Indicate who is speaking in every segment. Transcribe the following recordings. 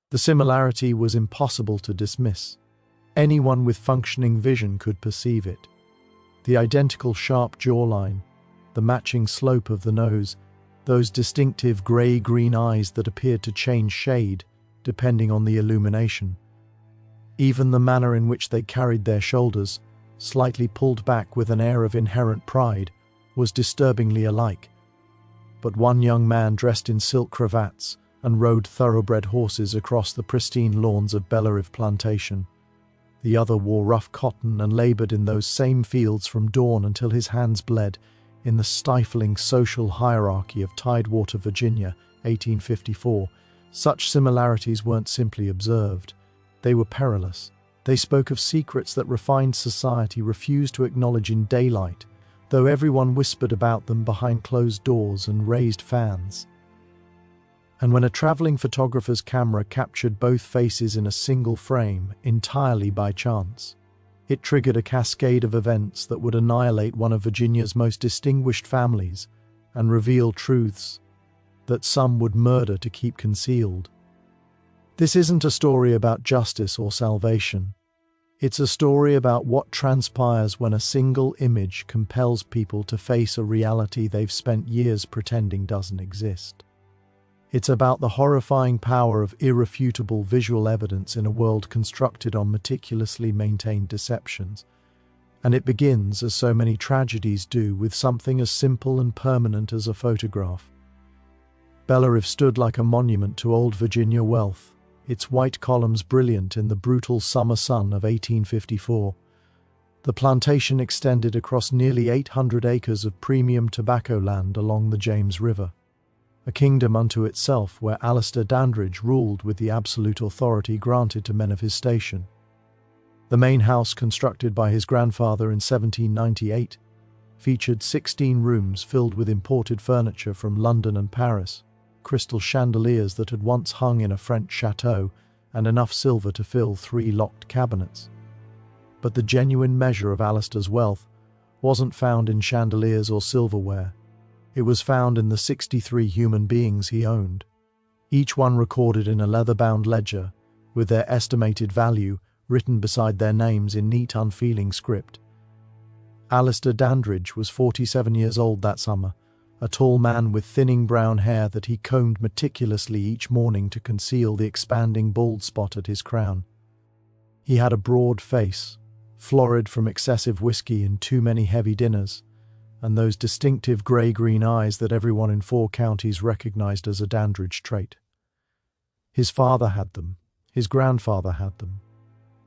Speaker 1: The similarity was impossible to dismiss. Anyone with functioning vision could perceive it. The identical sharp jawline, the matching slope of the nose, those distinctive grey-green eyes that appeared to change shade depending on the illumination. Even the manner in which they carried their shoulders, slightly pulled back with an air of inherent pride, was disturbingly alike. But one young man dressed in silk cravats and rode thoroughbred horses across the pristine lawns of Plantation. The other wore rough cotton and labored in those same fields from dawn until his hands bled in the stifling social hierarchy of Tidewater, Virginia, 1854. Such similarities weren't simply observed. They were perilous. They spoke of secrets that refined society refused to acknowledge in daylight, though everyone whispered about them behind closed doors and raised fans. And when a traveling photographer's camera captured both faces in a single frame, entirely by chance, it triggered a cascade of events that would annihilate one of Virginia's most distinguished families and reveal truths that some would murder to keep concealed. This isn't a story about justice or salvation. It's a story about what transpires when a single image compels people to face a reality they've spent years pretending doesn't exist. It's about the horrifying power of irrefutable visual evidence in a world constructed on meticulously maintained deceptions. And it begins, as so many tragedies do, with something as simple and permanent as a photograph. Bellerive stood like a monument to old Virginia wealth, its white columns brilliant in the brutal summer sun of 1854. The plantation extended across nearly 800 acres of premium tobacco land along the James River, a kingdom unto itself where Alistair Dandridge ruled with the absolute authority granted to men of his station. The main house, constructed by his grandfather in 1798, featured 16 rooms filled with imported furniture from London and Paris, crystal chandeliers that had once hung in a French chateau, and enough silver to fill 3 locked cabinets. But the genuine measure of Alistair's wealth wasn't found in chandeliers or silverware. It was found in the 63 human beings he owned, each one recorded in a leather-bound ledger, with their estimated value written beside their names in neat, unfeeling script. Alistair Dandridge was 47 years old that summer, a tall man with thinning brown hair that he combed meticulously each morning to conceal the expanding bald spot at his crown. He had a broad face, florid from excessive whiskey and too many heavy dinners, and those distinctive grey-green eyes that everyone in 4 counties recognized as a Dandridge trait. His father had them. His grandfather had them.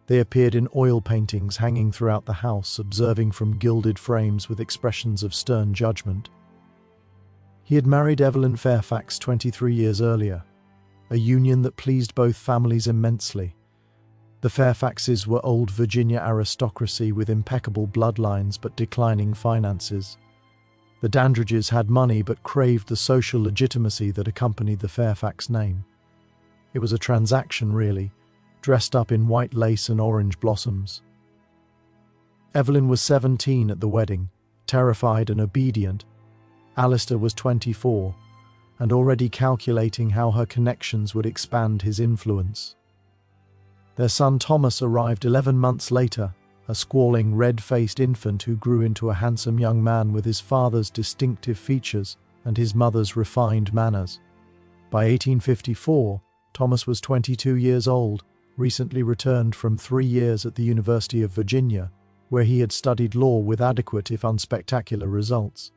Speaker 1: They appeared in oil paintings hanging throughout the house, observing from gilded frames with expressions of stern judgment. He had married Evelyn Fairfax 23 years earlier, a union that pleased both families immensely. The Fairfaxes were old Virginia aristocracy with impeccable bloodlines but declining finances. The Dandridges had money but craved the social legitimacy that accompanied the Fairfax name. It was a transaction, really, dressed up in white lace and orange blossoms. Evelyn was 17 at the wedding, terrified and obedient. Alistair was 24, and already calculating how her connections would expand his influence. Their son Thomas arrived 11 months later, a squalling, red-faced infant who grew into a handsome young man with his father's distinctive features and his mother's refined manners. By 1854, Thomas was 22 years old, recently returned from 3 years at the University of Virginia, where he had studied law with adequate if unspectacular results.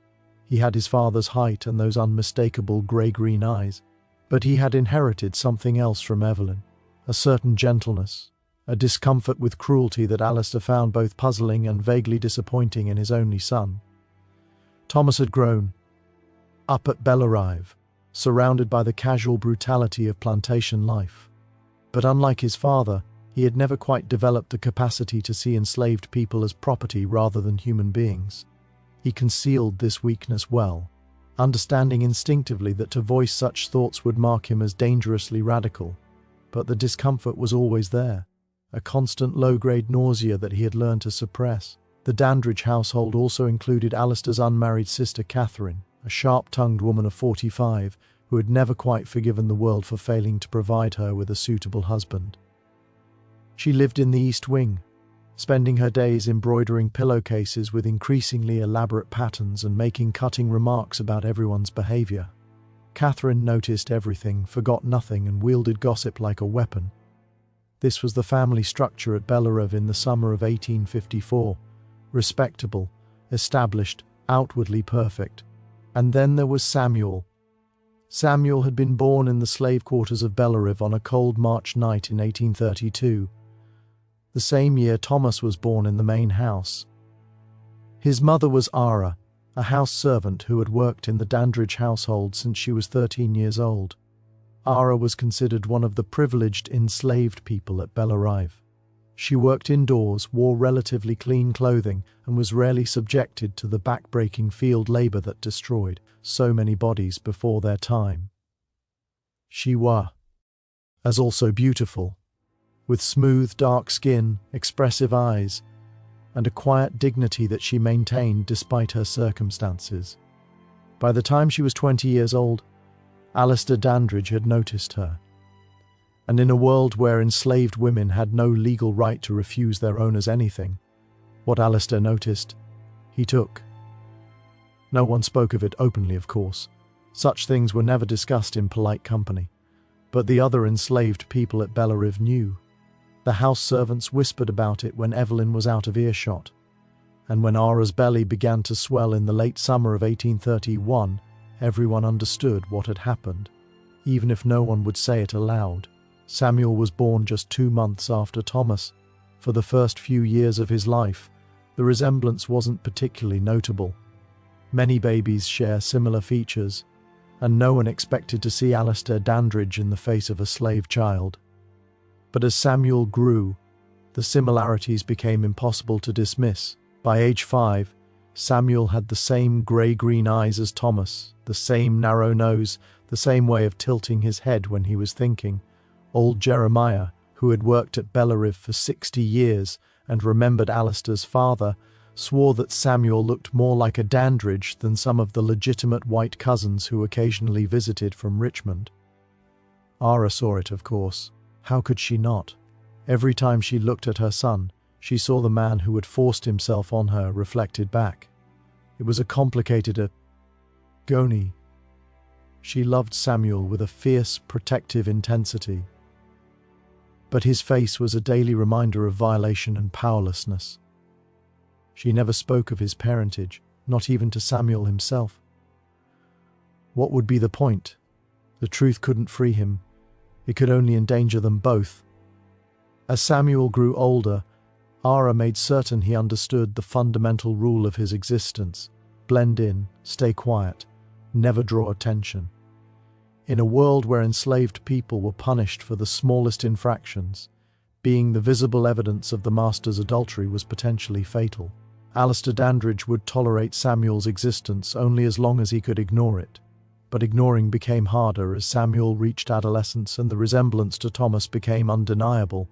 Speaker 1: He had his father's height and those unmistakable grey-green eyes, but he had inherited something else from Evelyn. A certain gentleness, a discomfort with cruelty that Alistair found both puzzling and vaguely disappointing in his only son. Thomas had grown up at Bellerive, surrounded by the casual brutality of plantation life. But unlike his father, he had never quite developed the capacity to see enslaved people as property rather than human beings. He concealed this weakness well, understanding instinctively that to voice such thoughts would mark him as dangerously radical. But the discomfort was always there, a constant low-grade nausea that he had learned to suppress. The Dandridge household also included Alistair's unmarried sister Catherine, a sharp-tongued woman of 45, who had never quite forgiven the world for failing to provide her with a suitable husband. She lived in the East Wing, spending her days embroidering pillowcases with increasingly elaborate patterns and making cutting remarks about everyone's behavior. Catherine noticed everything, forgot nothing, and wielded gossip like a weapon. This was the family structure at Belarive in the summer of 1854, respectable, established, outwardly perfect. And then there was Samuel. Samuel had been born in the slave quarters of Belarive on a cold March night in 1832. The same year Thomas was born in the main house. His mother was Ara, a house servant who had worked in the Dandridge household since she was 13 years old. Ara was considered one of the privileged enslaved people at Belarive. She worked indoors, wore relatively clean clothing, and was rarely subjected to the back-breaking field labor that destroyed so many bodies before their time. She was also beautiful, with smooth, dark skin, expressive eyes, and a quiet dignity that she maintained despite her circumstances. By the time she was 20 years old, Alistair Dandridge had noticed her. And in a world where enslaved women had no legal right to refuse their owners anything, what Alistair noticed, he took. No one spoke of it openly, of course. Such things were never discussed in polite company. But the other enslaved people at Belarive knew. The house servants whispered about it when Evelyn was out of earshot. And when Ara's belly began to swell in the late summer of 1831, everyone understood what had happened, even if no one would say it aloud. Samuel was born just 2 months after Thomas. For the first few years of his life, the resemblance wasn't particularly notable. Many babies share similar features, and no one expected to see Alistair Dandridge in the face of a slave child. But as Samuel grew, the similarities became impossible to dismiss. By age 5, Samuel had the same grey-green eyes as Thomas, the same narrow nose, the same way of tilting his head when he was thinking. Old Jeremiah, who had worked at Belarive for 60 years and remembered Alistair's father, swore that Samuel looked more like a Dandridge than some of the legitimate white cousins who occasionally visited from Richmond. Ara saw it, of course. How could she not? Every time she looked at her son, she saw the man who had forced himself on her reflected back. It was a complicated agony. She loved Samuel with a fierce, protective intensity. But his face was a daily reminder of violation and powerlessness. She never spoke of his parentage, not even to Samuel himself. What would be the point? The truth couldn't free him. It could only endanger them both. As Samuel grew older, Ara made certain he understood the fundamental rule of his existence: blend in, stay quiet, never draw attention. In a world where enslaved people were punished for the smallest infractions, being the visible evidence of the master's adultery was potentially fatal. Alistair Dandridge would tolerate Samuel's existence only as long as he could ignore it. But ignoring became harder as Samuel reached adolescence and the resemblance to Thomas became undeniable.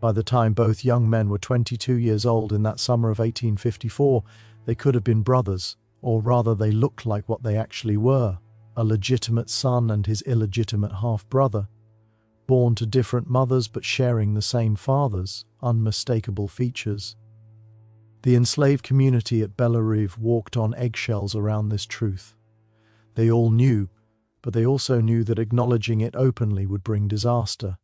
Speaker 1: By the time both young men were 22 years old in that summer of 1854, they could have been brothers, or rather they looked like what they actually were: a legitimate son and his illegitimate half-brother, born to different mothers but sharing the same fathers, unmistakable features. The enslaved community at Belarive walked on eggshells around this truth. They all knew, but they also knew that acknowledging it openly would bring disaster.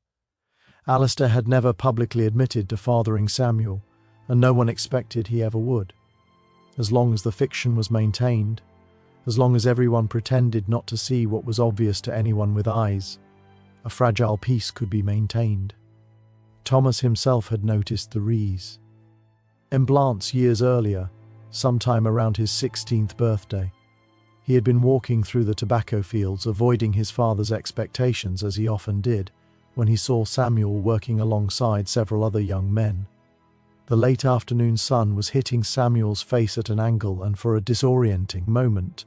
Speaker 1: Alistair had never publicly admitted to fathering Samuel, and no one expected he ever would. As long as the fiction was maintained, as long as everyone pretended not to see what was obvious to anyone with eyes, a fragile peace could be maintained. Thomas himself had noticed the reason. In Blance years earlier, sometime around his 16th birthday, he had been walking through the tobacco fields, avoiding his father's expectations as he often did, when he saw Samuel working alongside several other young men. The late afternoon sun was hitting Samuel's face at an angle, and for a disorienting moment,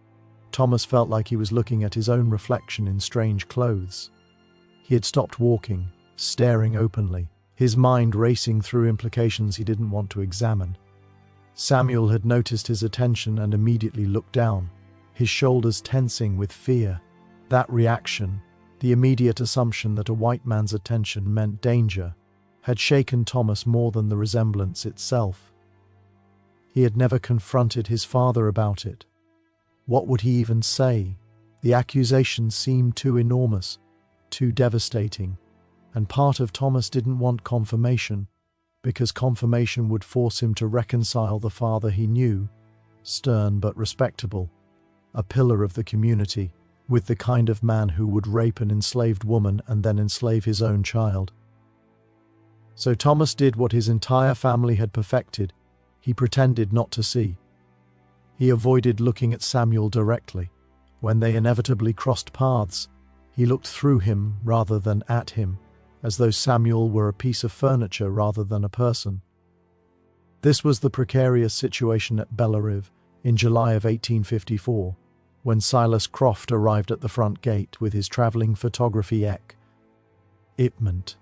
Speaker 1: Thomas felt like he was looking at his own reflection in strange clothes. He had stopped walking, staring openly, his mind racing through implications he didn't want to examine. Samuel had noticed his attention and immediately looked down, his shoulders tensing with fear. That reaction, the immediate assumption that a white man's attention meant danger, had shaken Thomas more than the resemblance itself. He had never confronted his father about it. What would he even say? The accusation seemed too enormous, too devastating, and part of Thomas didn't want confirmation, because confirmation would force him to reconcile the father he knew, stern but respectable, a pillar of the community, with the kind of man who would rape an enslaved woman and then enslave his own child. So Thomas did what his entire family had perfected. He pretended not to see. He avoided looking at Samuel directly. When they inevitably crossed paths, he looked through him rather than at him, as though Samuel were a piece of furniture rather than a person. This was the precarious situation at Bellerive in July of 1854, when Silas Croft arrived at the front gate with his travelling photography equipment.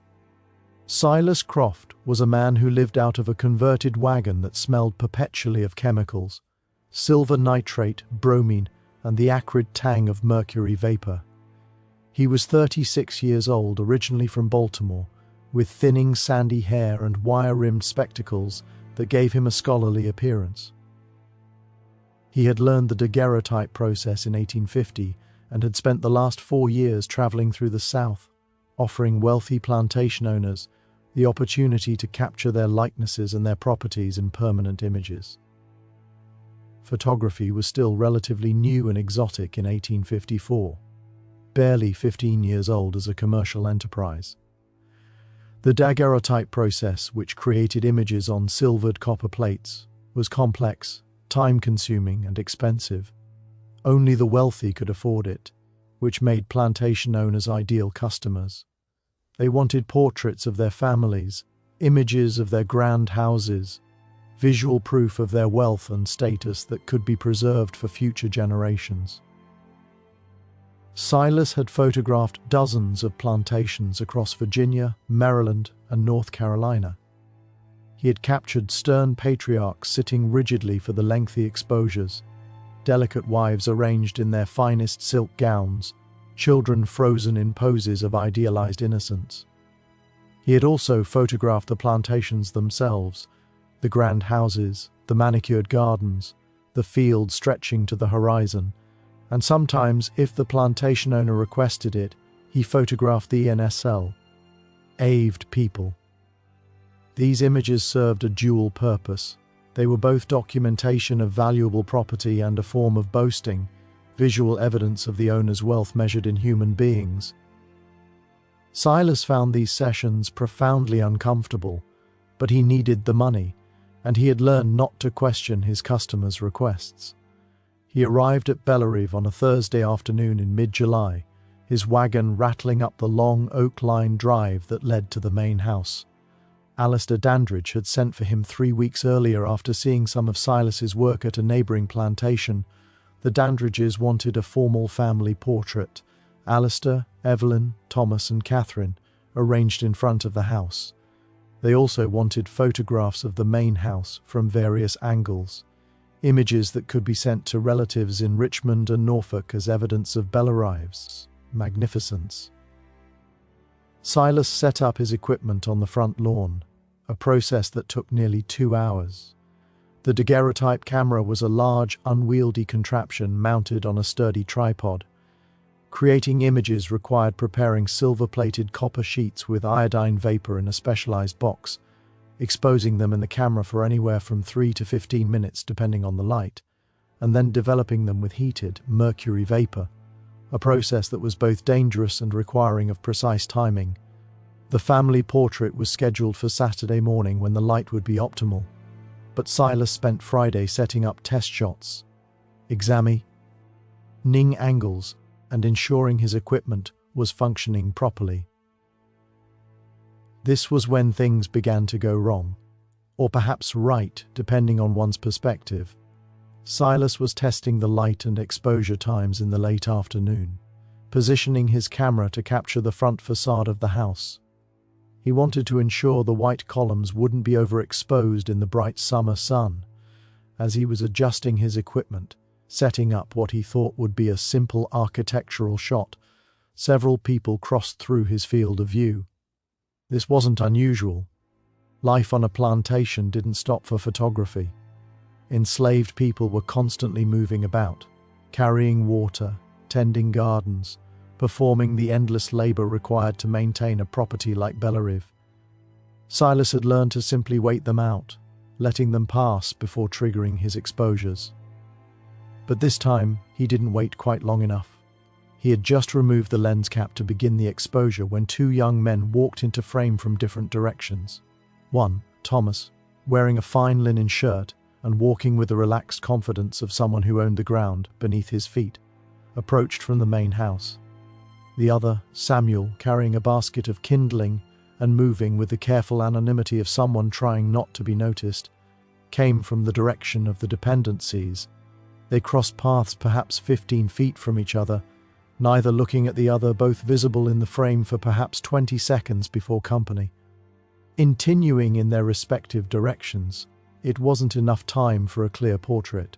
Speaker 1: Silas Croft was a man who lived out of a converted wagon that smelled perpetually of chemicals, silver nitrate, bromine, and the acrid tang of mercury vapor. He was 36 years old, originally from Baltimore, with thinning sandy hair and wire-rimmed spectacles that gave him a scholarly appearance. He had learned the daguerreotype process in 1850 and had spent the last 4 years traveling through the South, offering wealthy plantation owners the opportunity to capture their likenesses and their properties in permanent images. Photography was still relatively new and exotic in 1854, barely 15 years old as a commercial enterprise. The daguerreotype process, which created images on silvered copper plates, was complex, time-consuming, and expensive. Only the wealthy could afford it, which made plantation owners ideal customers. They wanted portraits of their families, images of their grand houses, visual proof of their wealth and status that could be preserved for future generations. Silas had photographed dozens of plantations across Virginia, Maryland, and North Carolina. He had captured stern patriarchs sitting rigidly for the lengthy exposures, delicate wives arranged in their finest silk gowns, children frozen in poses of idealized innocence. He had also photographed the plantations themselves, the grand houses, the manicured gardens, the fields stretching to the horizon, and sometimes, if the plantation owner requested it, he photographed the enslaved people. These images served a dual purpose. They were both documentation of valuable property and a form of boasting, visual evidence of the owner's wealth measured in human beings. Silas found these sessions profoundly uncomfortable, but he needed the money, and he had learned not to question his customers' requests. He arrived at Bellerive on a Thursday afternoon in mid-July, his wagon rattling up the long oak-lined drive that led to the main house. Alistair Dandridge had sent for him 3 weeks earlier after seeing some of Silas's work at a neighbouring plantation. The Dandridges wanted a formal family portrait, Alistair, Evelyn, Thomas and Catherine, arranged in front of the house. They also wanted photographs of the main house from various angles, images that could be sent to relatives in Richmond and Norfolk as evidence of Bellerive's magnificence. Silas set up his equipment on the front lawn, a process that took nearly 2 hours. The daguerreotype camera was a large, unwieldy contraption mounted on a sturdy tripod. Creating images required preparing silver-plated copper sheets with iodine vapor in a specialized box, exposing them in the camera for anywhere from 3 to 15 minutes depending on the light, and then developing them with heated mercury vapor, a process that was both dangerous and requiring of precise timing. The family portrait was scheduled for Saturday morning when the light would be optimal, but Silas spent Friday setting up test shots, examining angles, and ensuring his equipment was functioning properly. This was when things began to go wrong, or perhaps right, depending on one's perspective. Silas was testing the light and exposure times in the late afternoon, positioning his camera to capture the front facade of the house. He wanted to ensure the white columns wouldn't be overexposed in the bright summer sun. As he was adjusting his equipment, setting up what he thought would be a simple architectural shot. Several people crossed through his field of view. This wasn't unusual. Life on a plantation didn't stop for photography. Enslaved people were constantly moving about, carrying water, tending gardens, performing the endless labor required to maintain a property like Belarive. Silas had learned to simply wait them out, letting them pass before triggering his exposures. But this time, he didn't wait quite long enough. He had just removed the lens cap to begin the exposure when two young men walked into frame from different directions. One, Thomas, wearing a fine linen shirt and walking with the relaxed confidence of someone who owned the ground beneath his feet, approached from the main house. The other, Samuel, carrying a basket of kindling and moving with the careful anonymity of someone trying not to be noticed, came from the direction of the dependencies. They crossed paths perhaps 15 feet from each other, neither looking at the other, both visible in the frame for perhaps 20 seconds before company. Continuing in their respective directions, it wasn't enough time for a clear portrait.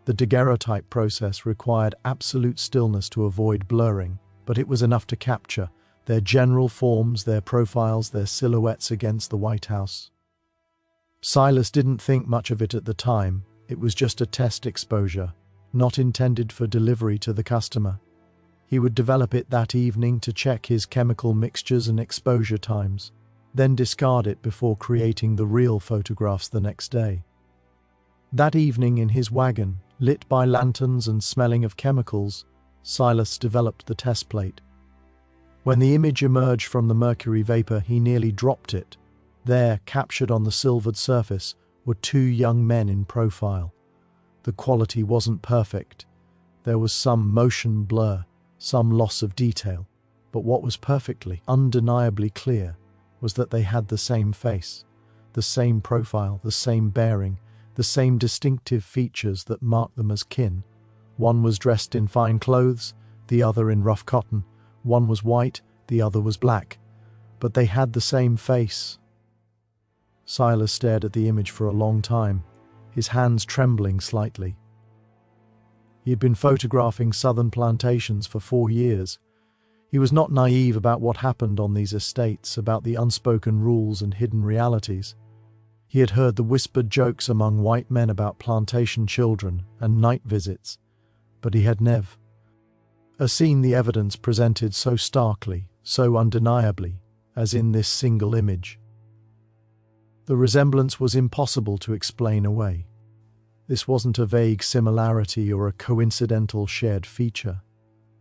Speaker 1: The daguerreotype process required absolute stillness to avoid blurring, but it was enough to capture their general forms, their profiles, their silhouettes against the White House. Silas didn't think much of it at the time. It was just a test exposure, not intended for delivery to the customer. He would develop it that evening to check his chemical mixtures and exposure times, then discard it before creating the real photographs the next day. That evening in his wagon, lit by lanterns and smelling of chemicals, Silas developed the test plate. When the image emerged from the mercury vapor, he nearly dropped it. There, captured on the silvered surface, were two young men in profile. The quality wasn't perfect. There was some motion blur, some loss of detail, but what was perfectly, undeniably clear was that they had the same face, the same profile, the same bearing, the same distinctive features that marked them as kin. One was dressed in fine clothes, the other in rough cotton. One was white, the other was black, but they had the same face. Silas stared at the image for a long time, his hands trembling slightly. He had been photographing southern plantations for 4 years. He was not naive about what happened on these estates, about the unspoken rules and hidden realities. He had heard the whispered jokes among white men about plantation children and night visits, but he had never seen the evidence presented so starkly, so undeniably, as in this single image. The resemblance was impossible to explain away. This wasn't a vague similarity or a coincidental shared feature.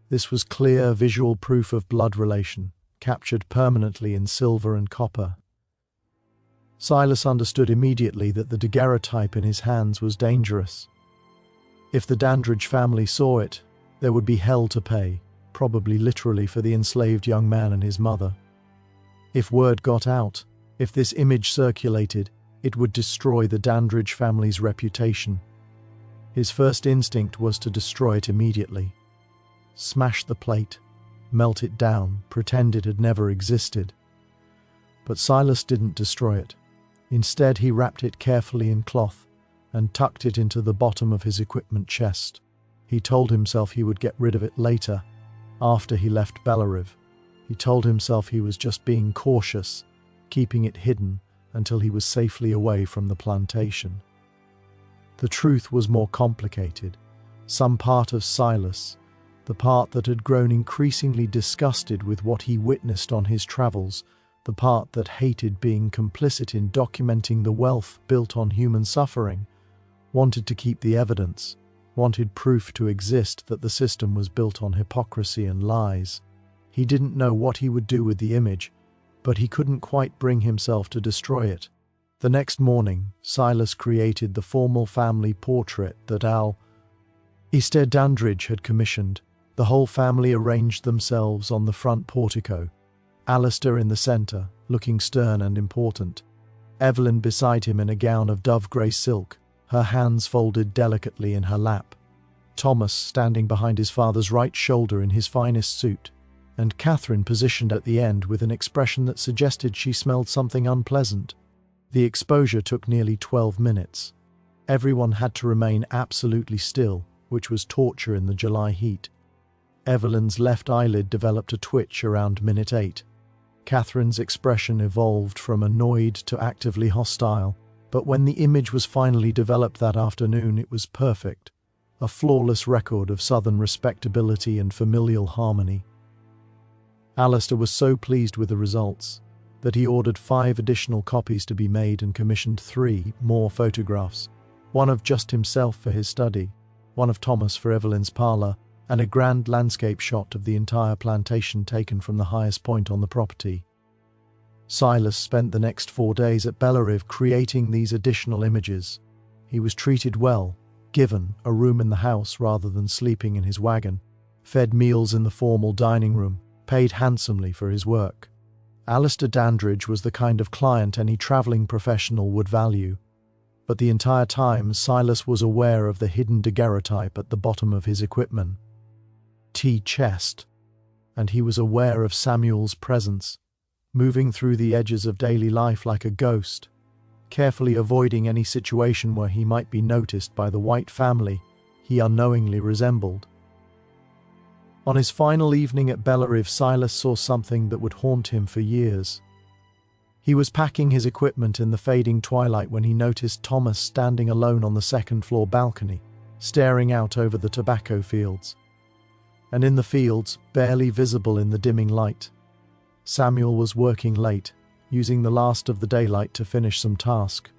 Speaker 1: This was clear visual proof of blood relation, captured permanently in silver and copper. Silas understood immediately that the daguerreotype in his hands was dangerous. If the Dandridge family saw it, there would be hell to pay, probably literally for the enslaved young man and his mother. If word got out, if this image circulated, it would destroy the Dandridge family's reputation. His first instinct was to destroy it immediately. Smash the plate, melt it down, pretend it had never existed. But Silas didn't destroy it. Instead, he wrapped it carefully in cloth and tucked it into the bottom of his equipment chest. He told himself he would get rid of it later, after he left Belarive. He told himself he was just being cautious, keeping it hidden until he was safely away from the plantation. The truth was more complicated. Some part of Silas, the part that had grown increasingly disgusted with what he witnessed on his travels, the part that hated being complicit in documenting the wealth built on human suffering, wanted to keep the evidence, wanted proof to exist that the system was built on hypocrisy and lies. He didn't know what he would do with the image, but he couldn't quite bring himself to destroy it. The next morning, Silas created the formal family portrait that Esther Dandridge had commissioned. The whole family arranged themselves on the front portico, Alistair in the center, looking stern and important, Evelyn beside him in a gown of dove-grey silk, her hands folded delicately in her lap, Thomas standing behind his father's right shoulder in his finest suit, and Catherine positioned at the end with an expression that suggested she smelled something unpleasant. The exposure took nearly 12 minutes. Everyone had to remain absolutely still, which was torture in the July heat. Evelyn's left eyelid developed a twitch around minute 8. Catherine's expression evolved from annoyed to actively hostile, but when the image was finally developed that afternoon, it was perfect, a flawless record of Southern respectability and familial harmony. Alistair was so pleased with the results that he ordered 5 additional copies to be made and commissioned 3 more photographs, one of just himself for his study, one of Thomas for Evelyn's parlour, and a grand landscape shot of the entire plantation taken from the highest point on the property. Silas spent the next 4 days at Bellerive creating these additional images. He was treated well, given a room in the house rather than sleeping in his wagon, fed meals in the formal dining room, paid handsomely for his work. Alistair Dandridge was the kind of client any travelling professional would value, but the entire time Silas was aware of the hidden daguerreotype at the bottom of his equipment chest, and he was aware of Samuel's presence, moving through the edges of daily life like a ghost, carefully avoiding any situation where he might be noticed by the white family he unknowingly resembled. On his final evening at Bellerive, Silas saw something that would haunt him for years. He was packing his equipment in the fading twilight when he noticed Thomas standing alone on the second-floor balcony, staring out over the tobacco fields. And in the fields, barely visible in the dimming light, Samuel was working late, using the last of the daylight to finish some task.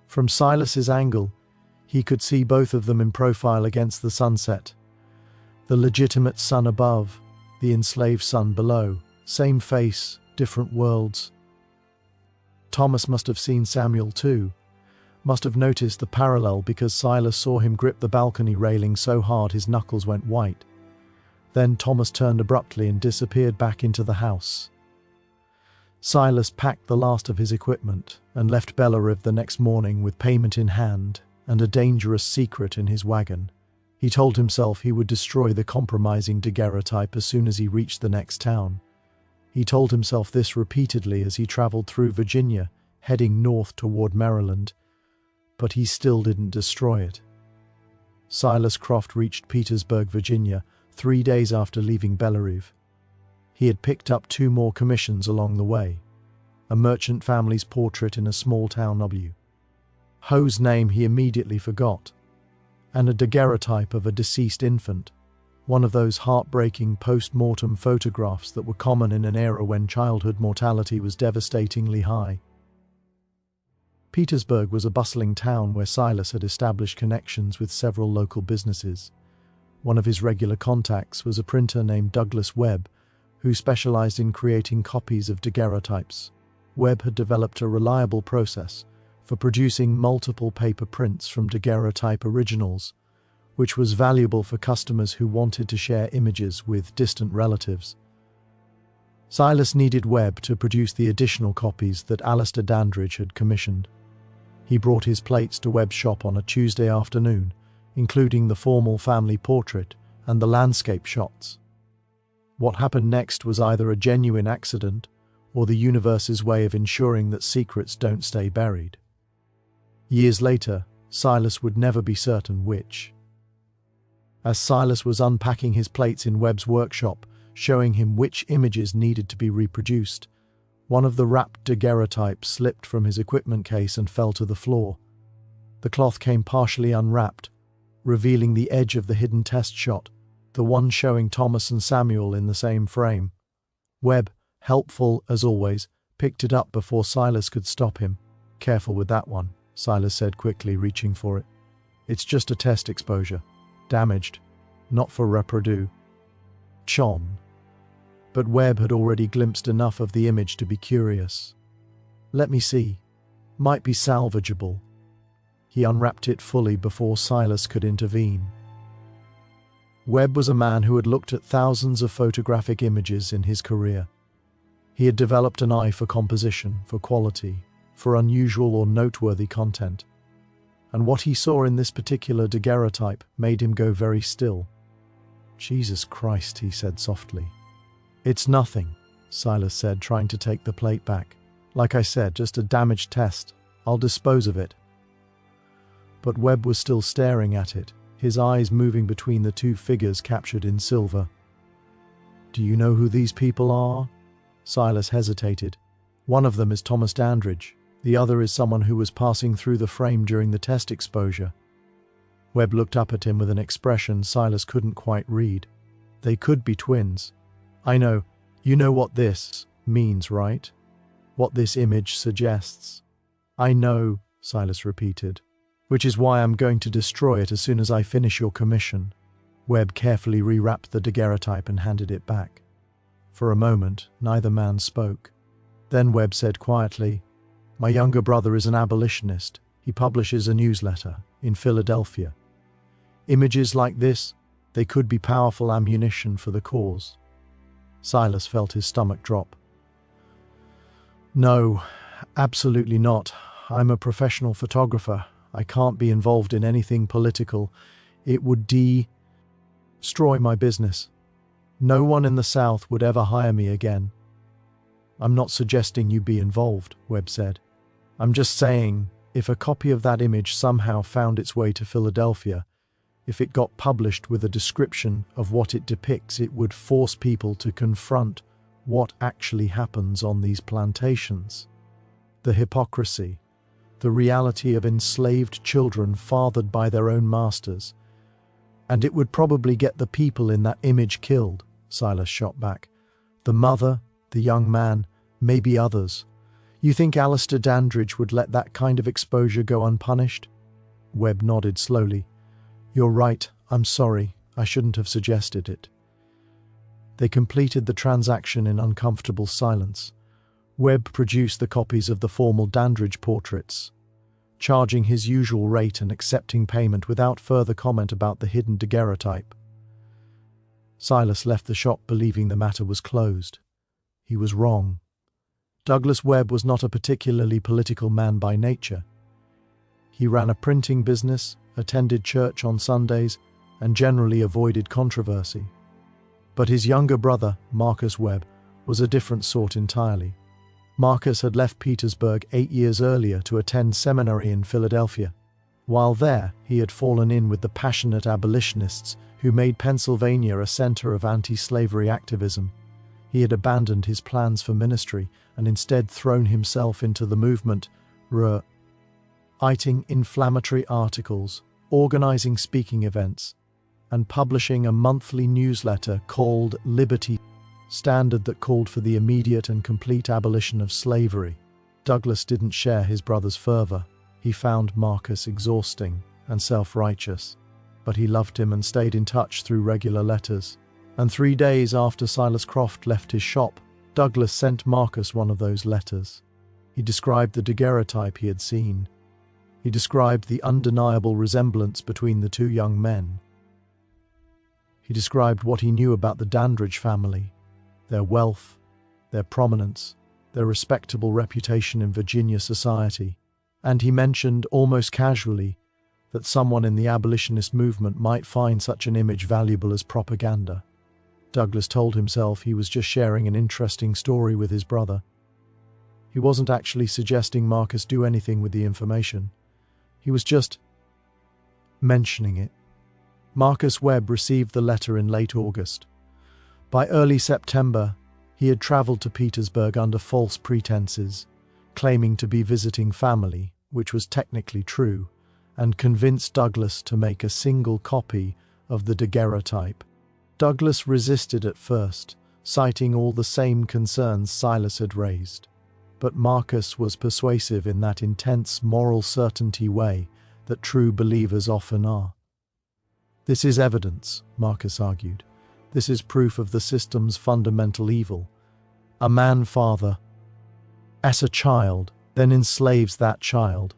Speaker 1: From Silas's angle, he could see both of them in profile against the sunset. The legitimate son above, the enslaved son below, same face, different worlds. Thomas must have seen Samuel too, must have noticed the parallel because Silas saw him grip the balcony railing so hard his knuckles went white. Then Thomas turned abruptly and disappeared back into the house. Silas packed the last of his equipment and left Bellerive the next morning with payment in hand and a dangerous secret in his wagon. He told himself he would destroy the compromising daguerreotype as soon as he reached the next town. He told himself this repeatedly as he traveled through Virginia, heading north toward Maryland, but he still didn't destroy it. Silas Croft reached Petersburg, Virginia, 3 days after leaving Bellerive. He had picked up 2 more commissions along the way, a merchant family's portrait in a small town W. Ho's name he immediately forgot, and a daguerreotype of a deceased infant, one of those heartbreaking post-mortem photographs that were common in an era when childhood mortality was devastatingly high. Petersburg was a bustling town where Silas had established connections with several local businesses. One of his regular contacts was a printer named Douglas Webb, who specialized in creating copies of daguerreotypes. Webb had developed a reliable process for producing multiple paper prints from daguerreotype originals, which was valuable for customers who wanted to share images with distant relatives. Silas needed Webb to produce the additional copies that Alistair Dandridge had commissioned. He brought his plates to Webb's shop on a Tuesday afternoon, including the formal family portrait and the landscape shots. What happened next was either a genuine accident or the universe's way of ensuring that secrets don't stay buried. Years later, Silas would never be certain which. As Silas was unpacking his plates in Webb's workshop, showing him which images needed to be reproduced, one of the wrapped daguerreotypes slipped from his equipment case and fell to the floor. The cloth came partially unwrapped, revealing the edge of the hidden test shot, the one showing Thomas and Samuel in the same frame. Webb, helpful as always, picked it up before Silas could stop him. "Careful with that one," Silas said quickly, reaching for it. "It's just a test exposure. Damaged. Not for reproduce." Chon. But Webb had already glimpsed enough of the image to be curious. "Let me see. Might be salvageable." He unwrapped it fully before Silas could intervene. Webb was a man who had looked at thousands of photographic images in his career. He had developed an eye for composition, for quality, for unusual or noteworthy content. And what he saw in this particular daguerreotype made him go very still. "Jesus Christ," he said softly. "It's nothing," Silas said, trying to take the plate back. "Like I said, just a damaged test. I'll dispose of it." But Webb was still staring at it, his eyes moving between the two figures captured in silver. "Do you know who these people are?" Silas hesitated. "One of them is Thomas Dandridge. The other is someone who was passing through the frame during the test exposure." Webb looked up at him with an expression Silas couldn't quite read. "They could be twins. I know. You know what this means, right? What this image suggests." "I know," Silas repeated. "Which is why I'm going to destroy it as soon as I finish your commission." Webb carefully rewrapped the daguerreotype and handed it back. For a moment, neither man spoke. Then Webb said quietly, "My younger brother is an abolitionist. He publishes a newsletter in Philadelphia. Images like this, they could be powerful ammunition for the cause." Silas felt his stomach drop. "No, absolutely not. I'm a professional photographer. I can't be involved in anything political. It would destroy my business. No one in the South would ever hire me again." "I'm not suggesting you be involved," Webb said. "I'm just saying, if a copy of that image somehow found its way to Philadelphia, if it got published with a description of what it depicts, it would force people to confront what actually happens on these plantations. The hypocrisy, the reality of enslaved children fathered by their own masters. And it would probably get the people in that image killed," Silas shot back. "The mother, the young man, maybe others. You think Alistair Dandridge would let that kind of exposure go unpunished?" Webb nodded slowly. "You're right. I'm sorry. I shouldn't have suggested it." They completed the transaction in uncomfortable silence. Webb produced the copies of the formal Dandridge portraits, charging his usual rate and accepting payment without further comment about the hidden daguerreotype. Silas left the shop believing the matter was closed. He was wrong. Douglas Webb was not a particularly political man by nature. He ran a printing business, attended church on Sundays, and generally avoided controversy. But his younger brother, Marcus Webb, was a different sort entirely. Marcus had left Petersburg 8 years earlier to attend seminary in Philadelphia. While there, he had fallen in with the passionate abolitionists who made Pennsylvania a center of anti-slavery activism. He had abandoned his plans for ministry and instead thrown himself into the movement, writing inflammatory articles, organizing speaking events, and publishing a monthly newsletter called Liberty Standard that called for the immediate and complete abolition of slavery. Douglas didn't share his brother's fervor. He found Marcus exhausting and self-righteous, but he loved him and stayed in touch through regular letters. And 3 days after Silas Croft left his shop, Douglas sent Marcus one of those letters. He described the daguerreotype he had seen. He described the undeniable resemblance between the two young men. He described what he knew about the Dandridge family, their wealth, their prominence, their respectable reputation in Virginia society, and he mentioned almost casually that someone in the abolitionist movement might find such an image valuable as propaganda. Douglas told himself he was just sharing an interesting story with his brother. He wasn't actually suggesting Marcus do anything with the information. He was just mentioning it. Marcus Webb received the letter in late August. By early September, he had traveled to Petersburg under false pretenses, claiming to be visiting family, which was technically true, and convinced Douglas to make a single copy of the daguerreotype. Douglas resisted at first, citing all the same concerns Silas had raised. But Marcus was persuasive in that intense moral certainty way that true believers often are. "This is evidence," Marcus argued. "This is proof of the system's fundamental evil. A man father, as a child, then enslaves that child,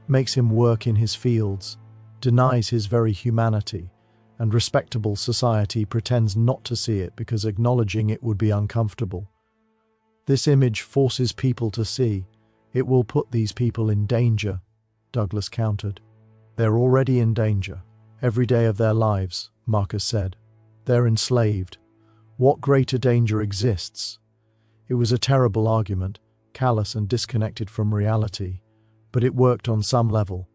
Speaker 1: makes him work in his fields, denies his very humanity, and respectable society pretends not to see it because acknowledging it would be uncomfortable. This image forces people to see. It will put these people in danger," Douglas countered. "They're already in danger. Every day of their lives," Marcus said. "They're enslaved. What greater danger exists?" It was a terrible argument, callous and disconnected from reality, but it worked on some level.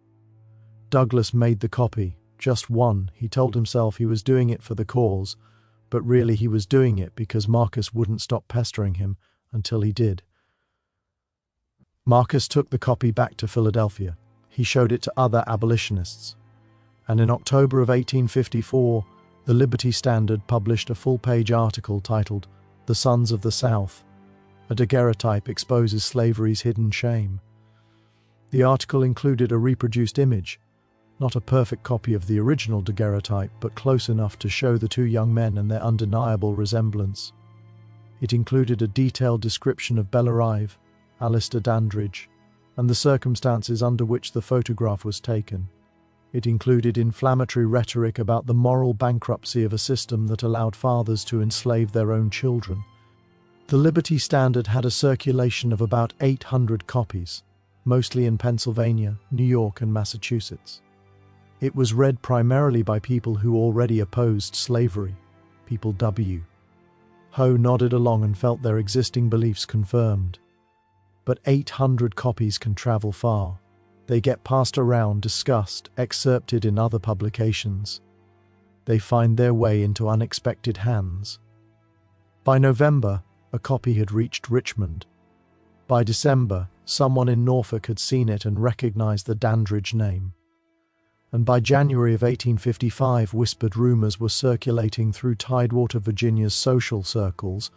Speaker 1: Douglas made the copy, Just one. He told himself he was doing it for the cause, but really he was doing it because Marcus wouldn't stop pestering him until he did. Marcus took the copy back to Philadelphia. He showed it to other abolitionists. And in October of 1854, the Liberty Standard published a full-page article titled "The Sons of the South." A daguerreotype exposes slavery's hidden shame. The article included a reproduced image, not a perfect copy of the original daguerreotype, but close enough to show the two young men and their undeniable resemblance. It included a detailed description of Bellerive, Alistair Dandridge, and the circumstances under which the photograph was taken. It included inflammatory rhetoric about the moral bankruptcy of a system that allowed fathers to enslave their own children. The Liberty Standard had a circulation of about 800 copies, mostly in Pennsylvania, New York, and Massachusetts. It was read primarily by people who already opposed slavery, people W. Ho nodded along and felt their existing beliefs confirmed. But 800 copies can travel far. They get passed around, discussed, excerpted in other publications. They find their way into unexpected hands. By November, a copy had reached Richmond. By December, someone in Norfolk had seen it and recognized the Dandridge name. And by January of 1855, whispered rumors were circulating through Tidewater, Virginia's social circles,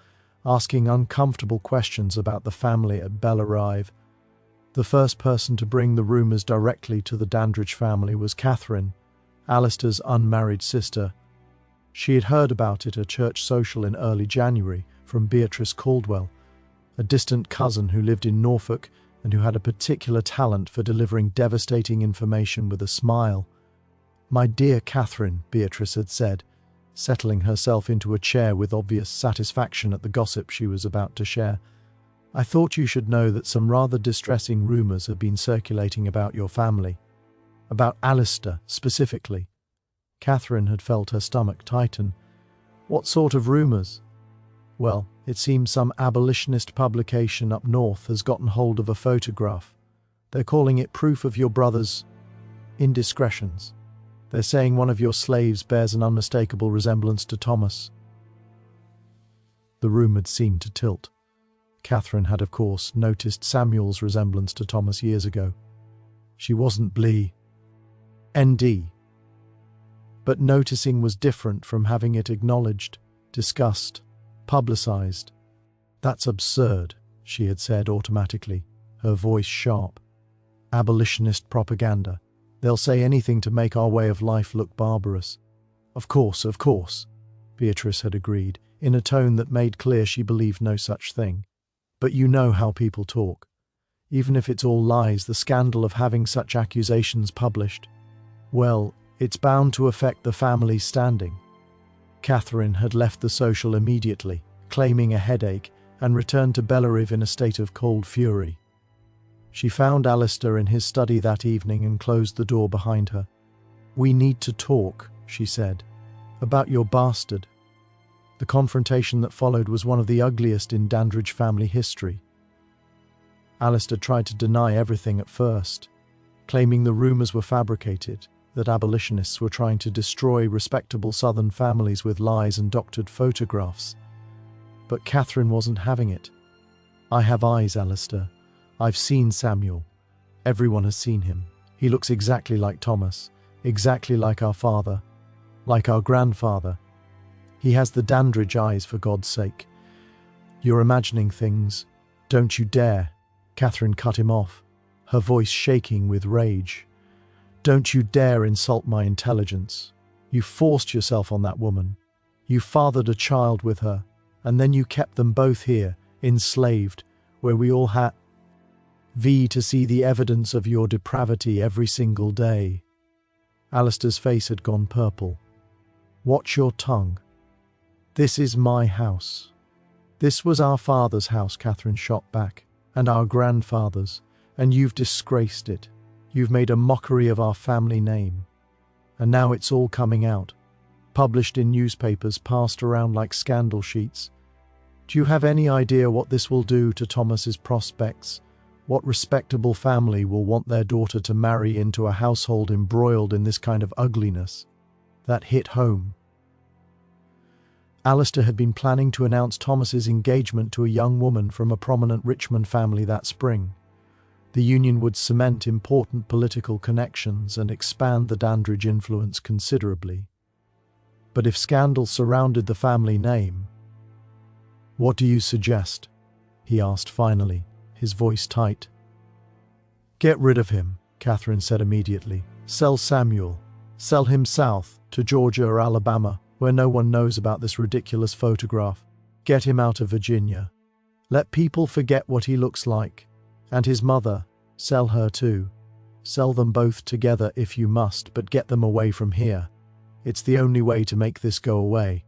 Speaker 1: asking uncomfortable questions about the family at Bellerive. The first person to bring the rumors directly to the Dandridge family was Catherine, Alistair's unmarried sister. She had heard about it at a church social in early January from Beatrice Caldwell, a distant cousin who lived in Norfolk and who had a particular talent for delivering devastating information with a smile. "My dear Catherine," Beatrice had said, settling herself into a chair with obvious satisfaction at the gossip she was about to share. "I thought you should know that some rather distressing rumors have been circulating about your family. About Alistair, specifically." Catherine had felt her stomach tighten. "What sort of rumors?" "Well, it seems some abolitionist publication up north has gotten hold of a photograph. They're calling it proof of your brother's indiscretions. They're saying one of your slaves bears an unmistakable resemblance to Thomas." The room had seemed to tilt. Catherine had, of course, noticed Samuel's resemblance to Thomas years ago. She wasn't ND. But noticing was different from having it acknowledged, discussed, publicized. "That's absurd," she had said automatically, her voice sharp. "Abolitionist propaganda. They'll say anything to make our way of life look barbarous." Of course," Beatrice had agreed, in a tone that made clear she believed no such thing. "But you know how people talk. Even if it's all lies, the scandal of having such accusations published, well, it's bound to affect the family's standing." Catherine had left the social immediately, claiming a headache, and returned to Bellerive in a state of cold fury. She found Alistair in his study that evening and closed the door behind her. "We need to talk," she said, "about your bastard." The confrontation that followed was one of the ugliest in Dandridge family history. Alistair tried to deny everything at first, claiming the rumors were fabricated, that abolitionists were trying to destroy respectable Southern families with lies and doctored photographs. But Catherine wasn't having it. "I have eyes, Alistair. I've seen Samuel. Everyone has seen him. He looks exactly like Thomas, exactly like our father, like our grandfather. He has the Dandridge eyes, for God's sake. You're imagining things. Don't you dare." Catherine cut him off, her voice shaking with rage. "Don't you dare insult my intelligence. You forced yourself on that woman. You fathered a child with her, and then you kept them both here, enslaved, where we all had to see the evidence of your depravity every single day." Alistair's face had gone purple. "Watch your tongue. This is my house." "This was our father's house," Catherine shot back, "and our grandfather's, and you've disgraced it. You've made a mockery of our family name. And now it's all coming out, published in newspapers, passed around like scandal sheets. Do you have any idea what this will do to Thomas's prospects? What respectable family will want their daughter to marry into a household embroiled in this kind of ugliness? That hit home. Alistair had been planning to announce Thomas's engagement to a young woman from a prominent Richmond family that spring. The union would cement important political connections and expand the Dandridge influence considerably. But if scandal surrounded the family name— "What do you suggest?" he asked finally, his voice tight. "Get rid of him," Catherine said immediately. "Sell Samuel. Sell him south, to Georgia or Alabama, where no one knows about this ridiculous photograph. Get him out of Virginia. Let people forget what he looks like. And his mother, sell her too. Sell them both together if you must, but get them away from here. It's the only way to make this go away."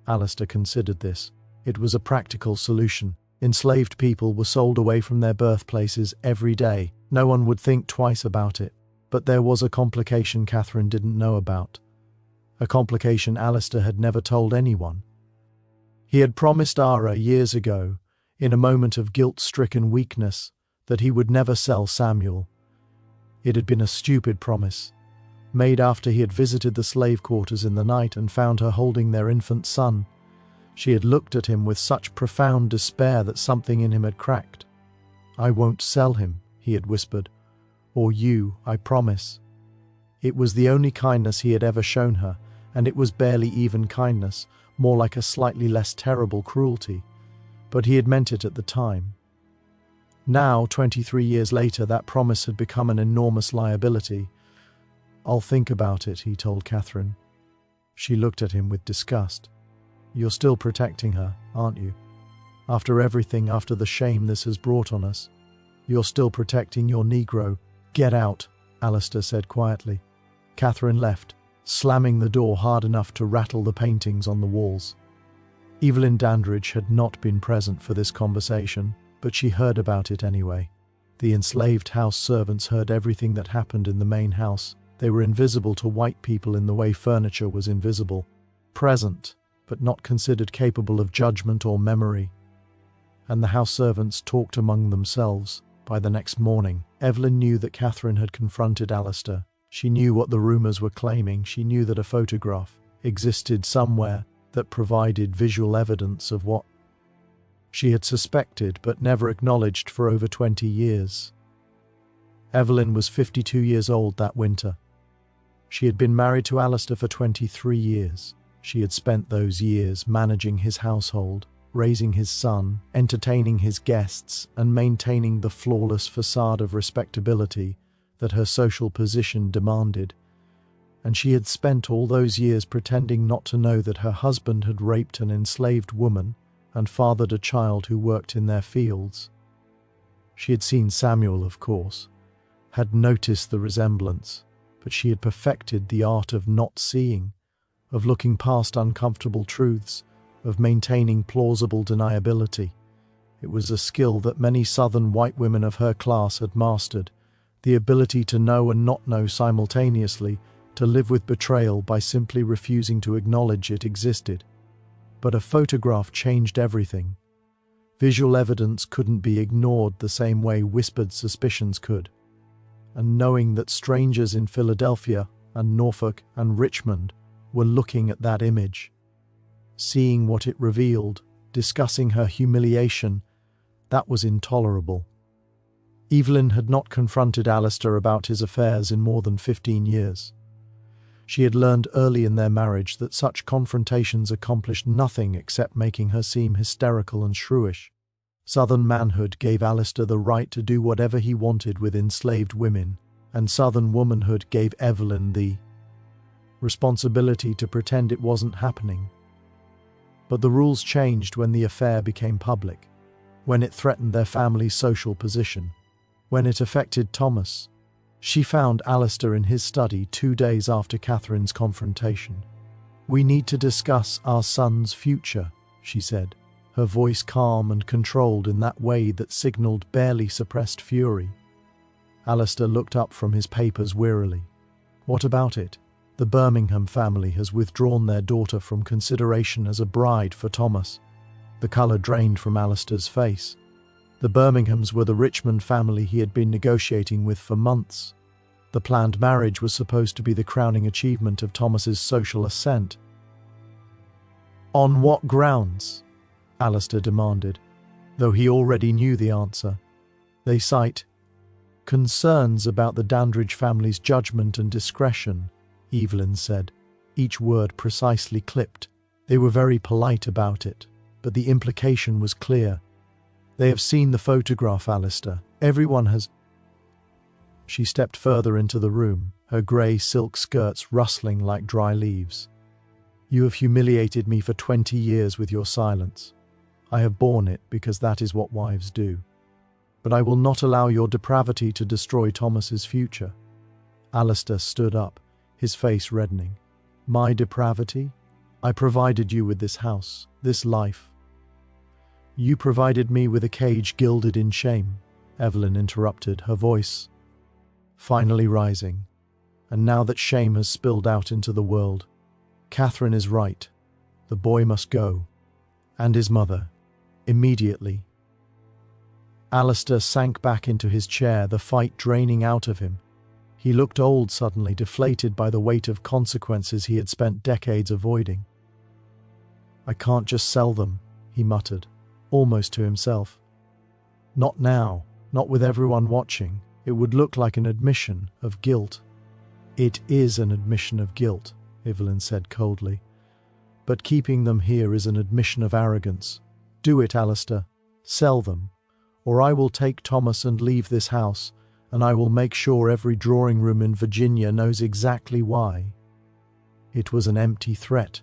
Speaker 1: Alistair considered this. It was a practical solution. Enslaved people were sold away from their birthplaces every day. No one would think twice about it. But there was a complication Catherine didn't know about. A complication Alistair had never told anyone. He had promised Ara years ago, in a moment of guilt-stricken weakness, that he would never sell Samuel. It had been a stupid promise, made after he had visited the slave quarters in the night and found her holding their infant son. She had looked at him with such profound despair that something in him had cracked. "I won't sell him," he had whispered. "Or you, I promise." It was the only kindness he had ever shown her, and it was barely even kindness, more like a slightly less terrible cruelty. But he had meant it at the time. Now, 23 years later, that promise had become an enormous liability. "I'll think about it," he told Catherine. She looked at him with disgust. "You're still protecting her, aren't you? After everything, after the shame this has brought on us, you're still protecting your Negro." "Get out," Alistair said quietly. Catherine left, slamming the door hard enough to rattle the paintings on the walls. Evelyn Dandridge had not been present for this conversation, but she heard about it anyway. The enslaved house servants heard everything that happened in the main house. They were invisible to white people in the way furniture was invisible. Present, but not considered capable of judgment or memory. And the house servants talked among themselves. By the next morning, Evelyn knew that Catherine had confronted Alistair. She knew what the rumours were claiming. She knew that a photograph existed somewhere that provided visual evidence of what she had suspected but never acknowledged for over 20 years. Evelyn was 52 years old that winter. She had been married to Alistair for 23 years. She had spent those years managing his household, raising his son, entertaining his guests, and maintaining the flawless facade of respectability that her social position demanded. And she had spent all those years pretending not to know that her husband had raped an enslaved woman and fathered a child who worked in their fields. She had seen Samuel, of course, had noticed the resemblance, but she had perfected the art of not seeing, of looking past uncomfortable truths, of maintaining plausible deniability. It was a skill that many Southern white women of her class had mastered, the ability to know and not know simultaneously, to live with betrayal by simply refusing to acknowledge it existed. But a photograph changed everything. Visual evidence couldn't be ignored the same way whispered suspicions could. And knowing that strangers in Philadelphia and Norfolk and Richmond were looking at that image, seeing what it revealed, discussing her humiliation, that was intolerable. Evelyn had not confronted Alistair about his affairs in more than 15 years. She had learned early in their marriage that such confrontations accomplished nothing except making her seem hysterical and shrewish. Southern manhood gave Alistair the right to do whatever he wanted with enslaved women, and Southern womanhood gave Evelyn the responsibility to pretend it wasn't happening. But the rules changed when the affair became public, when it threatened their family's social position, when it affected Thomas. She found Alistair in his study 2 days after Catherine's confrontation. "We need to discuss our son's future," she said, her voice calm and controlled in that way that signaled barely suppressed fury. Alistair looked up from his papers wearily. "What about it? The Birmingham family has withdrawn their daughter from consideration as a bride for Thomas." The colour drained from Alistair's face. The Birminghams were the Richmond family he had been negotiating with for months. The planned marriage was supposed to be the crowning achievement of Thomas's social ascent. On what grounds? Alistair demanded, though he already knew the answer. They cite concerns about the Dandridge family's judgment and discretion, Evelyn said, each word precisely clipped. They were very polite about it, but the implication was clear. They have seen the photograph, Alistair. Everyone has... She stepped further into the room, her grey silk skirts rustling like dry leaves. You have humiliated me for 20 years with your silence. I have borne it because that is what wives do. But I will not allow your depravity to destroy Thomas's future. Alistair stood up, his face reddening. My depravity? I provided you with this house, this life. You provided me with a cage gilded in shame, Evelyn interrupted, her voice finally rising. And now that shame has spilled out into the world, Catherine is right. The boy must go. And his mother. Immediately. Alistair sank back into his chair, the fight draining out of him. He looked old suddenly, deflated by the weight of consequences he had spent decades avoiding. I can't just sell them, he muttered, almost to himself. Not now, not with everyone watching. It would look like an admission of guilt. It is an admission of guilt, Evelyn said coldly. But keeping them here is an admission of arrogance. Do it, Alistair. Sell them. Or I will take Thomas and leave this house, and I will make sure every drawing room in Virginia knows exactly why. It was an empty threat.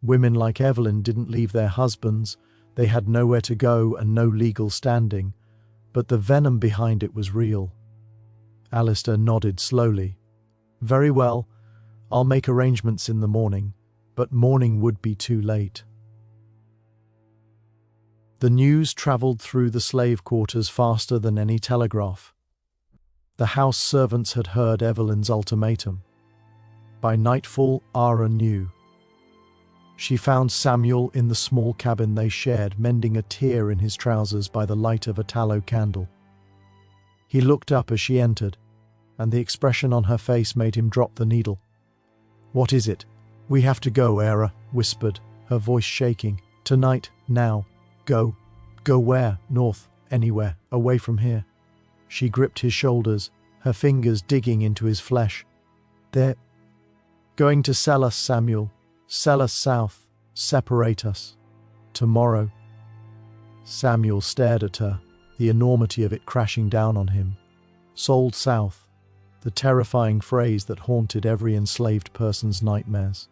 Speaker 1: Women like Evelyn didn't leave their husbands. They had nowhere to go and no legal standing. But the venom behind it was real. Alistair nodded slowly. Very well. I'll make arrangements in the morning, but morning would be too late. The news travelled through the slave quarters faster than any telegraph. The house servants had heard Evelyn's ultimatum. By nightfall, Ara knew. She found Samuel in the small cabin they shared, mending a tear in his trousers by the light of a tallow candle. He looked up as she entered, and the expression on her face made him drop the needle. What is it? We have to go, Ara whispered, her voice shaking. Tonight, now. Go. Go where? North. Anywhere. Away from here. She gripped his shoulders, her fingers digging into his flesh. They're going to sell us, Samuel. Sell us south. Separate us. Tomorrow. Samuel stared at her, the enormity of it crashing down on him. Sold south. The terrifying phrase that haunted every enslaved person's nightmares.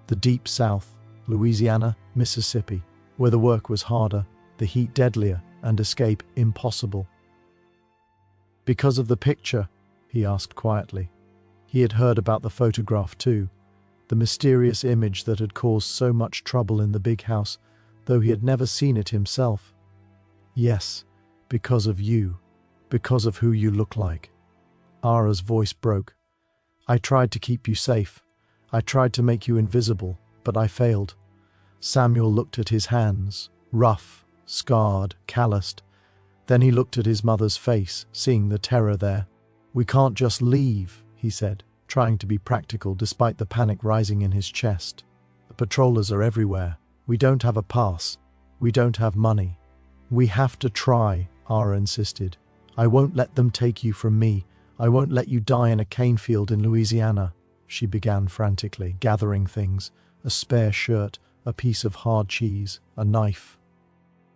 Speaker 1: The deep south, Louisiana, Mississippi, where the work was harder, the heat deadlier, and escape impossible. Because of the picture? He asked quietly. He had heard about the photograph too, the mysterious image that had caused so much trouble in the big house, though he had never seen it himself. Yes, because of you, because of who you look like. Ara's voice broke. I tried to keep you safe. I tried to make you invisible, but I failed. Samuel looked at his hands, rough, scarred, calloused. Then he looked at his mother's face, seeing the terror there. We can't just leave, he said, trying to be practical despite the panic rising in his chest. The patrollers are everywhere. We don't have a pass. We don't have money. We have to try, Ara insisted. I won't let them take you from me. I won't let you die in a cane field in Louisiana, she began frantically, gathering things, a spare shirt, a piece of hard cheese, a knife.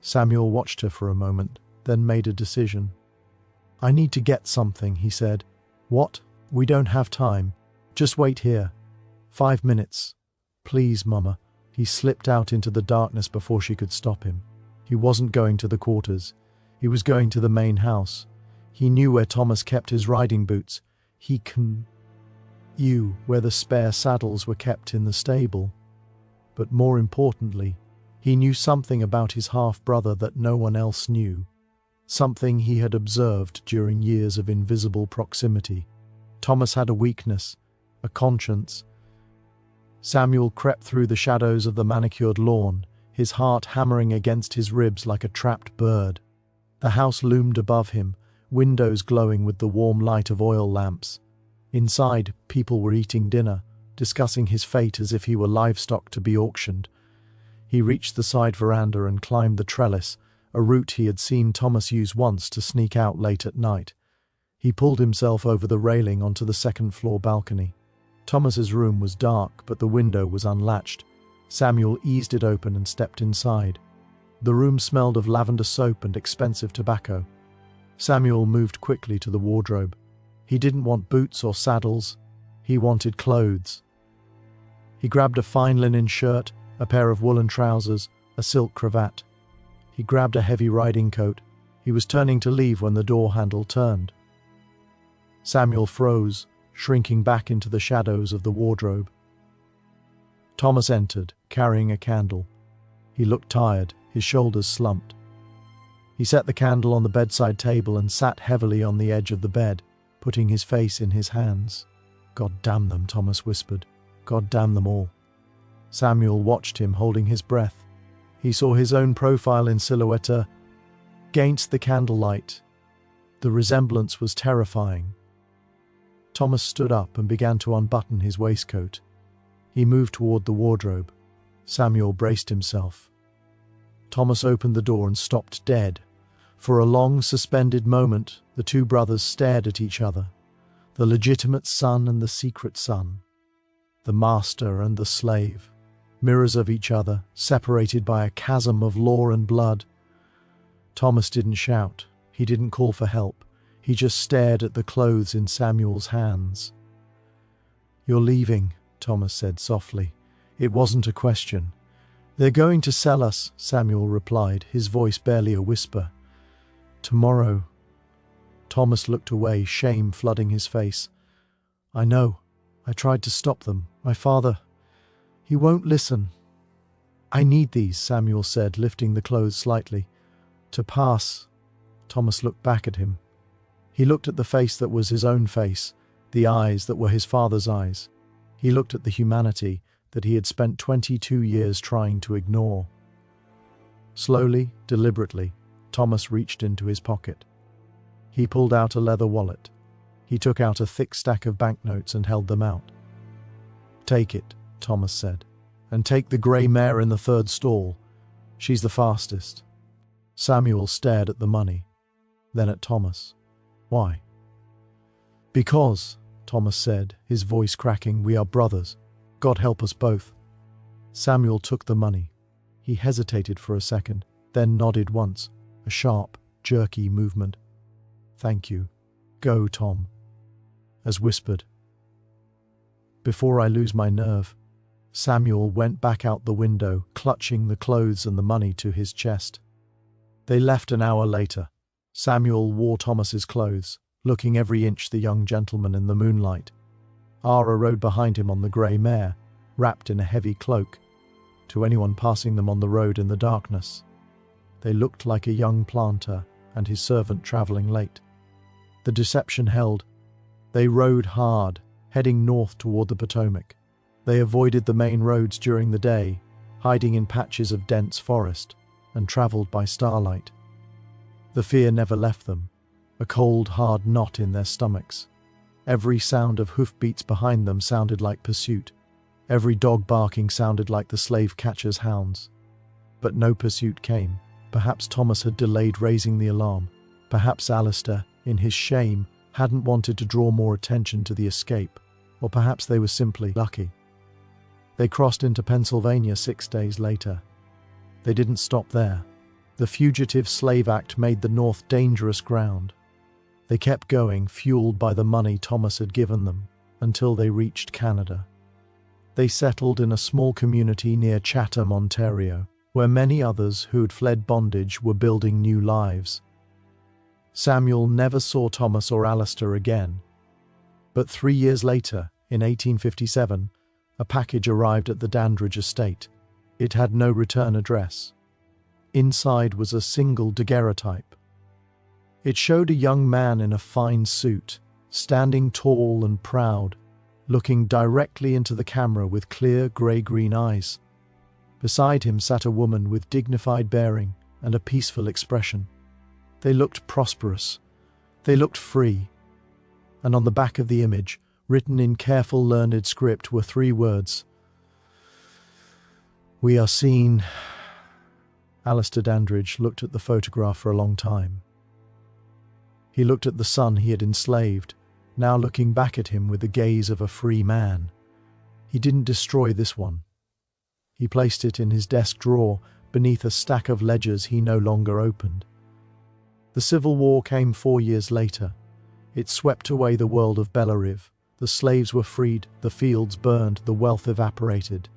Speaker 1: Samuel watched her for a moment, then made a decision. I need to get something, he said. What? We don't have time. Just wait here. 5 minutes. Please, Mama. He slipped out into the darkness before she could stop him. He wasn't going to the quarters. He was going to the main house. He knew where Thomas kept his riding boots. You, where the spare saddles were kept in the stable. But more importantly, he knew something about his half-brother that no one else knew. Something he had observed during years of invisible proximity. Thomas had a weakness, a conscience. Samuel crept through the shadows of the manicured lawn, his heart hammering against his ribs like a trapped bird. The house loomed above him, windows glowing with the warm light of oil lamps. Inside, people were eating dinner, discussing his fate as if he were livestock to be auctioned. He reached the side veranda and climbed the trellis, a route he had seen Thomas use once to sneak out late at night. He pulled himself over the railing onto the second-floor balcony. Thomas's room was dark, but the window was unlatched. Samuel eased it open and stepped inside. The room smelled of lavender soap and expensive tobacco. Samuel moved quickly to the wardrobe. He didn't want boots or saddles. He wanted clothes. He grabbed a fine linen shirt, a pair of woolen trousers, a silk cravat. He grabbed a heavy riding coat. He was turning to leave when the door handle turned. Samuel froze, shrinking back into the shadows of the wardrobe. Thomas entered, carrying a candle. He looked tired, his shoulders slumped. He set the candle on the bedside table and sat heavily on the edge of the bed, putting his face in his hands. "God damn them," Thomas whispered. "God damn them all." Samuel watched him, holding his breath. He saw his own profile in silhouette against the candlelight. The resemblance was terrifying. Thomas stood up and began to unbutton his waistcoat. He moved toward the wardrobe. Samuel braced himself. Thomas opened the door and stopped dead. For a long, suspended moment, the two brothers stared at each other. The legitimate son and the secret son. The master and the slave. Mirrors of each other, separated by a chasm of law and blood. Thomas didn't shout. He didn't call for help. He just stared at the clothes in Samuel's hands. "You're leaving," Thomas said softly. It wasn't a question. "They're going to sell us," Samuel replied, his voice barely a whisper. "Tomorrow." Thomas looked away, shame flooding his face. "I know. I tried to stop them. My father, he won't listen." "I need these," Samuel said, lifting the clothes slightly. "To pass." Thomas looked back at him. He looked at the face that was his own face, the eyes that were his father's eyes. He looked at the humanity that he had spent 22 years trying to ignore. Slowly, deliberately, Thomas reached into his pocket. He pulled out a leather wallet. He took out a thick stack of banknotes and held them out. "Take it," Thomas said, "and take the grey mare in the third stall. She's the fastest." Samuel stared at the money, then at Thomas. "Why?" "Because," Thomas said, his voice cracking, "we are brothers. God help us both." Samuel took the money. He hesitated for a second, then nodded once, a sharp, jerky movement. "Thank you. Go, Tom." As whispered. "Before I lose my nerve." Samuel went back out the window, clutching the clothes and the money to his chest. They left an hour later. Samuel wore Thomas's clothes, looking every inch the young gentleman in the moonlight. Ara rode behind him on the grey mare, wrapped in a heavy cloak. To anyone passing them on the road in the darkness, they looked like a young planter and his servant travelling late. The deception held. They rode hard, heading north toward the Potomac. They avoided the main roads during the day, hiding in patches of dense forest, and travelled by starlight. The fear never left them, a cold, hard knot in their stomachs. Every sound of hoofbeats behind them sounded like pursuit. Every dog barking sounded like the slave catcher's hounds. But no pursuit came. Perhaps Thomas had delayed raising the alarm. Perhaps Alistair, in his shame, hadn't wanted to draw more attention to the escape. Or perhaps they were simply lucky. They crossed into Pennsylvania 6 days later. They didn't stop there. The Fugitive Slave Act made the North dangerous ground. They kept going, fueled by the money Thomas had given them, until they reached Canada. They settled in a small community near Chatham, Ontario, where many others who had fled bondage were building new lives. Samuel never saw Thomas or Alistair again. But 3 years later, in 1857, a package arrived at the Dandridge estate. It had no return address. Inside was a single daguerreotype. It showed a young man in a fine suit, standing tall and proud, looking directly into the camera with clear grey-green eyes. Beside him sat a woman with dignified bearing and a peaceful expression. They looked prosperous. They looked free. And on the back of the image, written in careful learned script, were 3 words. "We are seen." Alistair Dandridge looked at the photograph for a long time. He looked at the son he had enslaved, now looking back at him with the gaze of a free man. He didn't destroy this one. He placed it in his desk drawer beneath a stack of ledgers he no longer opened. The Civil War came 4 years later. It swept away the world of Bellarive. The slaves were freed, the fields burned, the wealth evaporated.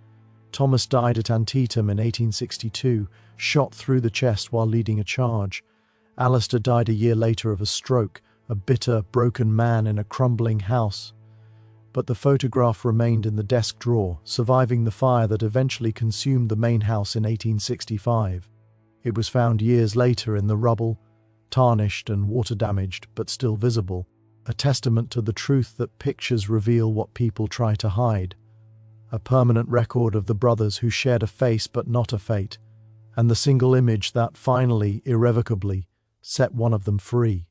Speaker 1: Thomas died at Antietam in 1862, shot through the chest while leading a charge. Alistair died a year later of a stroke, a bitter, broken man in a crumbling house. But the photograph remained in the desk drawer, surviving the fire that eventually consumed the main house in 1865. It was found years later in the rubble, tarnished and water-damaged, but still visible, a testament to the truth that pictures reveal what people try to hide. A permanent record of the brothers who shared a face but not a fate, and the single image that finally, irrevocably, set one of them free.